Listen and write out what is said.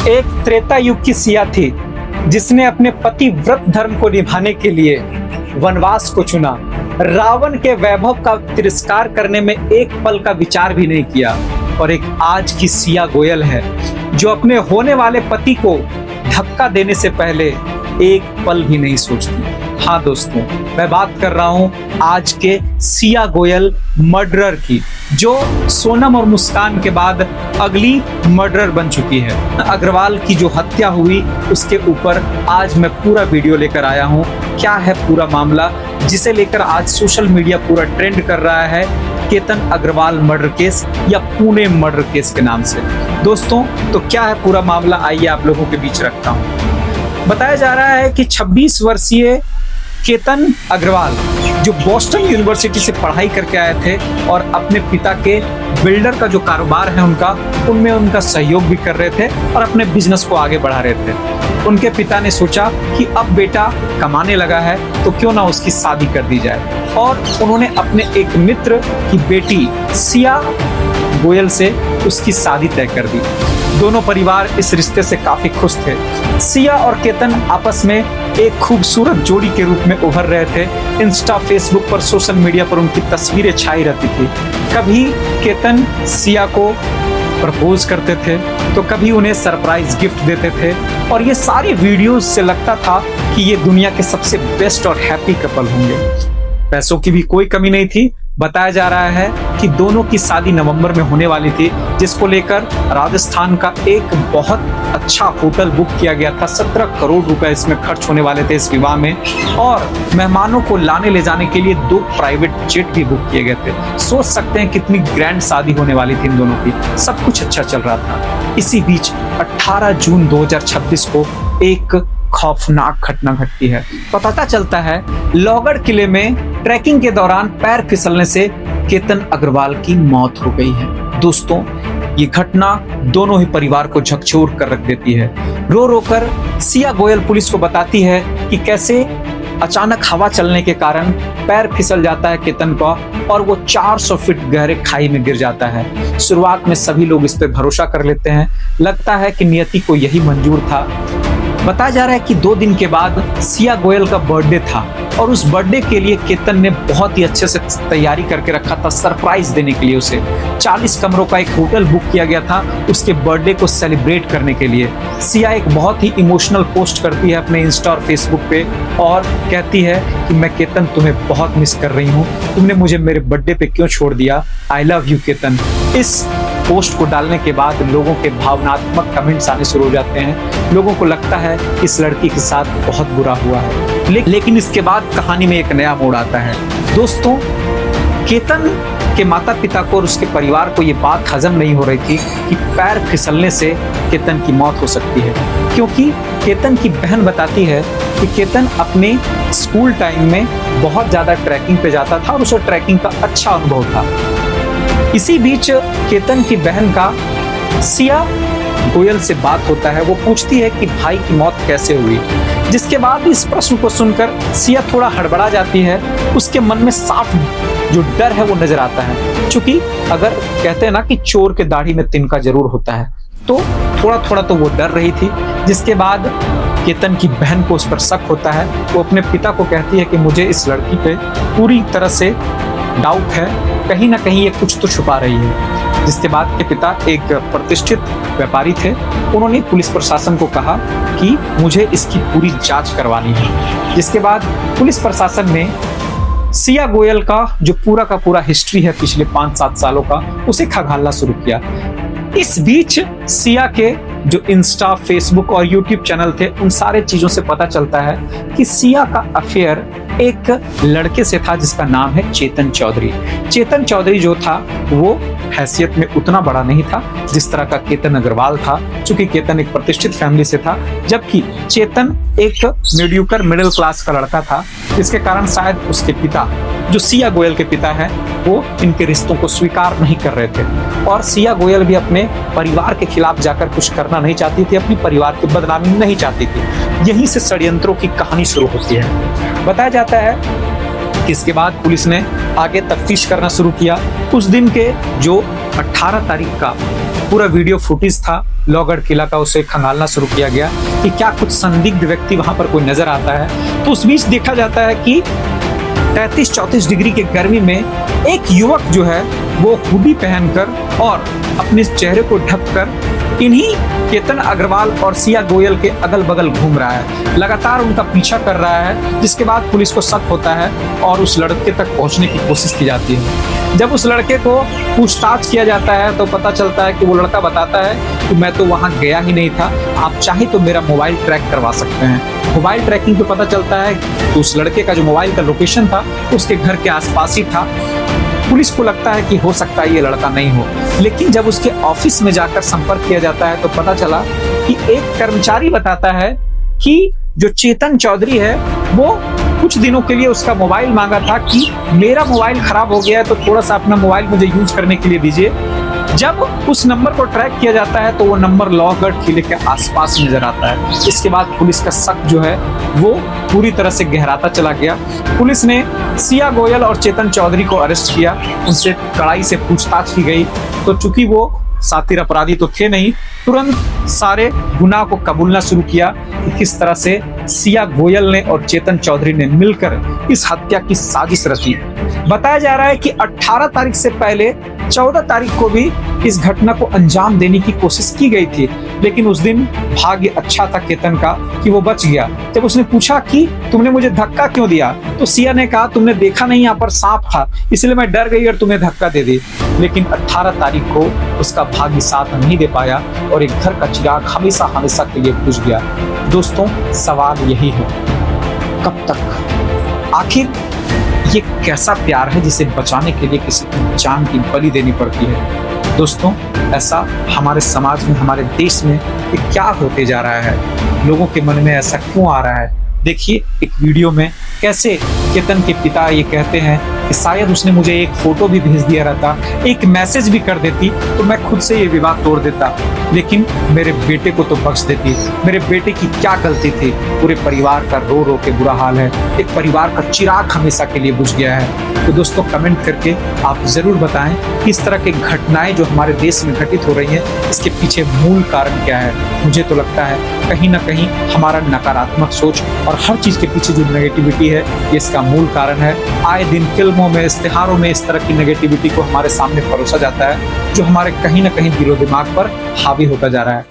एक त्रेता युग की सिया थी जिसने अपने पति व्रत धर्म को निभाने के लिए वनवास को चुना। रावण के वैभव का तिरस्कार करने में एक पल का विचार भी नहीं किया। और एक आज की सिया गोयल है जो अपने होने वाले पति को धक्का देने से पहले एक पल भी नहीं सोचती। हाँ दोस्तों, मैं बात कर रहा हूं आज के सिया गोयल मर्डरर की, जो सोनम और मुस्कान के बाद अगली मर्डरर बन चुकी है। अग्रवाल की जो हत्या हुई उसके ऊपर आज मैं पूरा वीडियो लेकर आया हूं। क्या है पूरा मामला जिसे लेकर आज सोशल मीडिया पूरा ट्रेंड कर रहा है, केतन अग्रवाल मर्डर केस या पुणे मर्डर केस के नाम से। दोस्तों, तो क्या है पूरा मामला, आइए आप लोगों के बीच रखता हूं। बताया जा रहा है कि 26 वर्षीय केतन अग्रवाल जो बोस्टन यूनिवर्सिटी से पढ़ाई करके आए थे और अपने पिता के बिल्डर का जो कारोबार है उनमें उनका सहयोग भी कर रहे थे और अपने बिजनेस को आगे बढ़ा रहे थे। उनके पिता ने सोचा कि अब बेटा कमाने लगा है तो क्यों ना उसकी शादी कर दी जाए, और उन्होंने अपने एक मित्र की बेटी सिया गोयल से उसकी शादी तय कर दी। दोनों परिवार इस रिश्ते से काफी खुश थे। सिया और केतन आपस में एक खूबसूरत जोड़ी के रूप में उभर रहे थे। इंस्टा, फेसबुक पर, सोशल मीडिया पर उनकी तस्वीरें छाई रहती थी। कभी केतन सिया को प्रपोज करते थे तो कभी उन्हें सरप्राइज गिफ्ट देते थे, और ये सारी वीडियोस से लगता था कि ये दुनिया के सबसे बेस्ट और हैप्पी कपल होंगे। पैसों की भी कोई कमी नहीं थी। बताया जा रहा है कि दोनों की शादी नवंबर में होने वाली थी, जिसको लेकर राजस्थान का एक बहुत अच्छा होटल बुक किया गया था। 17 करोड़ रुपए इसमें खर्च होने वाले थे इस विवाह में, और मेहमानों को लाने ले जाने के लिए 2 प्राइवेट जेट भी बुक किए गए थे। सोच सकते हैं कितनी ग्रैंड शादी होने वाली थी इन दोनों की। सब कुछ अच्छा चल रहा था। इसी बीच 18 जून 2026 को एक खौफनाक घटना घटती है। तो पता चलता है लोहगढ़ किले में ट्रैकिंग के दौरान पैर फिसलने से केतन अग्रवाल की मौत हो गई है। दोस्तों, ये घटना दोनों ही परिवार को झकझोर कर रख देती है। रो रो कर सिया गोयल पुलिस को बताती है कि कैसे अचानक हवा चलने के कारण पैर फिसल जाता है केतन का, और वो 400 फीट गहरे खाई में गिर जाता है। शुरुआत में सभी लोग इस पर भरोसा कर लेते हैं। लगता है कि नियति को यही मंजूर था। बताया जा रहा है कि 2 दिन के बाद सिया गोयल का बर्थडे था, और उस बर्थडे के लिए केतन ने बहुत ही अच्छे से तैयारी करके रखा था सरप्राइज देने के लिए। उसे 40 कमरों का एक होटल बुक किया गया था उसके बर्थडे को सेलिब्रेट करने के लिए। सिया एक बहुत ही इमोशनल पोस्ट करती है अपने इंस्टा और फेसबुक पे, और कहती है कि मैं केतन तुम्हें बहुत मिस कर रही हूँ, तुमने मुझे मेरे बर्थडे पे क्यों छोड़ दिया, आई लव यू केतन। इस पोस्ट को डालने के बाद लोगों के भावनात्मक कमेंट्स आने शुरू हो जाते हैं। लोगों को लगता है कि इस लड़की के साथ बहुत बुरा हुआ है, लेकिन इसके बाद कहानी में एक नया मोड़ आता है। दोस्तों, केतन के माता पिता को और उसके परिवार को ये बात हजम नहीं हो रही थी कि पैर फिसलने से केतन की मौत हो सकती है, क्योंकि केतन की बहन बताती है कि केतन अपने स्कूल टाइम में बहुत ज्यादा ट्रैकिंग पे जाता था और उसे ट्रैकिंग का अच्छा अनुभव था। इसी बीच केतन की बहन का सिया गोयल से बात होता है। वो पूछती है कि भाई की मौत कैसे हुई, जिसके बाद इस प्रश्न को सुनकर सिया थोड़ा हड़बड़ा जाती है। उसके मन में साफ जो डर है वो नजर आता है, क्योंकि अगर कहते हैं ना कि चोर के दाढ़ी में तिनका जरूर होता है, तो थोड़ा थोड़ा तो वो डर रही थी। जिसके बाद केतन की बहन को उस पर शक होता है। वो अपने पिता को कहती है कि मुझे इस लड़की पे पूरी तरह से डाउट है, कहीं ना कहीं ये कुछ तो छुपा रही है। जिसके बाद के पिता एक प्रतिष्ठित व्यापारी थे। उन्होंने पुलिस प्रशासन को कहा कि मुझे इसकी पूरी जांच करवानी है। जिसके बाद पुलिस प्रशासन ने सिया गोयल का जो पूरा का पूरा हिस्ट्री है पिछले 5-7 सालों का, उसे खंगालना शुरू किया। इस बीच सिया के जो इंस्टा, फेसबुक और यूट्यूब चैनल थे, उन सारे चीजों से पता चलता है कि सिया का अफेयर एक लड़के से था जिसका नाम है चेतन चौधरी। चेतन चौधरी जो था वो हैसियत में उतना बड़ा नहीं था जिस तरह का केतन अग्रवाल था, क्योंकि केतन एक प्रतिष्ठित फैमिली से था, जबकि चेतन एक मीडियोकर मिडिल क्लास का लड़का था, जिसके कारण शायद उसके पिता जो सिया गोयल के पिता हैं वो इनके रिश्तों को स्वीकार नहीं कर रहे थे। और सिया गोयल भी अपने परिवार के खिलाफ जाकर कुछ करना नहीं चाहती थी, अपनी परिवार की बदनामी नहीं चाहती थी। यहीं से षड्यंत्रों की कहानी शुरू होती है। बताया जाता है कि इसके बाद पुलिस ने आगे तफ्तीश करना शुरू किया। उस दिन के जो 18 तारीख का पूरा वीडियो फुटेज था लोहगढ़ किला का, उसे खंगालना शुरू किया गया कि क्या कुछ संदिग्ध व्यक्ति वहां पर कोई नजर आता है। तो उस बीच देखा जाता है कि 33-34 डिग्री के गर्मी में एक युवक जो है वो हुडी पहनकर और अपने चेहरे को ढककर इन्हीं केतन अग्रवाल और सिया गोयल के अगल बगल घूम रहा है, लगातार उनका पीछा कर रहा है। जिसके बाद पुलिस को शक होता है और उस लड़के तक पहुंचने की कोशिश की जाती है। जब उस लड़के को पूछताछ किया जाता है तो पता चलता है कि वो लड़का बताता है कि मैं तो वहां गया ही नहीं था, आप चाहे तो मेरा मोबाइल ट्रैक करवा सकते हैं। मोबाइल ट्रैकिंग पे पता चलता है कि उस लड़के का जो मोबाइल का लोकेशन था उसके घर के आसपास ही था। पुलिस को लगता है कि हो सकता है ये लड़का नहीं हो, लेकिन जब उसके ऑफिस में जाकर संपर्क किया जाता है तो पता चला कि एक कर्मचारी बताता है कि जो चेतन चौधरी है वो कुछ दिनों के लिए उसका मोबाइल मांगा था कि मेरा मोबाइल खराब हो गया है तो थोड़ा सा अपना मोबाइल मुझे यूज करने के लिए दीजिए। जब उस नंबर को ट्रैक किया जाता है तो वो नंबर लोहगढ़ किले के आसपास नजर आता है। इसके बाद पुलिस का शक जो है वो पूरी तरह से गहराता चला गया। पुलिस ने सिया गोयल और चेतन चौधरी को अरेस्ट किया, उनसे कड़ाई से पूछताछ की गई। तो चूंकि वो सातिर अपराधी तो थे नहीं, तुरंत सारे गुनाह को कबूलना शुरू किया कि किस तरह से सिया गोयल ने और चेतन चौधरी ने मिलकर इस हत्या की साजिश रची। बताया जा रहा है कि 18 तारीख से पहले 14 तारीख को भी इस घटना को अंजाम देने की कोशिश की गई थी, लेकिन उस दिन भाग्य अच्छा था केतन का कि वो बच गया। जब उसने पूछा कि तुमने मुझे धक्का क्यों दिया, तो सिया ने कहा तुमने देखा नहीं यहाँ पर सांप था इसलिए मैं डर गई और तुम्हें धक्का दे दी। लेकिन 18 तारीख को उसका भाग्य साथ नहीं दे पाया और एक घर का चिराग हमेशा हमेशा के लिए बुझ गया। दोस्तों, सवाल यही है, कब तक? आखिर ये कैसा प्यार है जिसे बचाने के लिए किसी की जान की बलि देनी पड़ती है? दोस्तों, ऐसा हमारे समाज में, हमारे देश में ये क्या होते जा रहा है? लोगों के मन में ऐसा क्यों आ रहा है? देखिए एक वीडियो में कैसे केतन के पिता ये कहते हैं कि शायद उसने मुझे एक फोटो भी भेज दिया रहता, एक मैसेज भी कर देती तो मैं खुद से ये विवाद तोड़ देता, लेकिन मेरे बेटे को तो बख्श देती। मेरे बेटे की क्या गलती थी? पूरे परिवार का रो रो के बुरा हाल है, एक परिवार का चिराग हमेशा के लिए बुझ गया है। तो दोस्तों, कमेंट करके आप जरूर बताएं कि इस तरह की घटनाएं जो हमारे देश में घटित हो रही हैं इसके पीछे मूल कारण क्या है। मुझे तो लगता है कहीं ना कहीं हमारा नकारात्मक सोच और हर चीज के पीछे जो नेगेटिविटी है ये इसका मूल कारण है। आए दिन फिल्मों में, इश्तिहारों में इस तरह की नेगेटिविटी को हमारे सामने परोसा जाता है जो हमारे कहीं ना कहीं दिलो दिमाग पर हावी होता जा रहा है।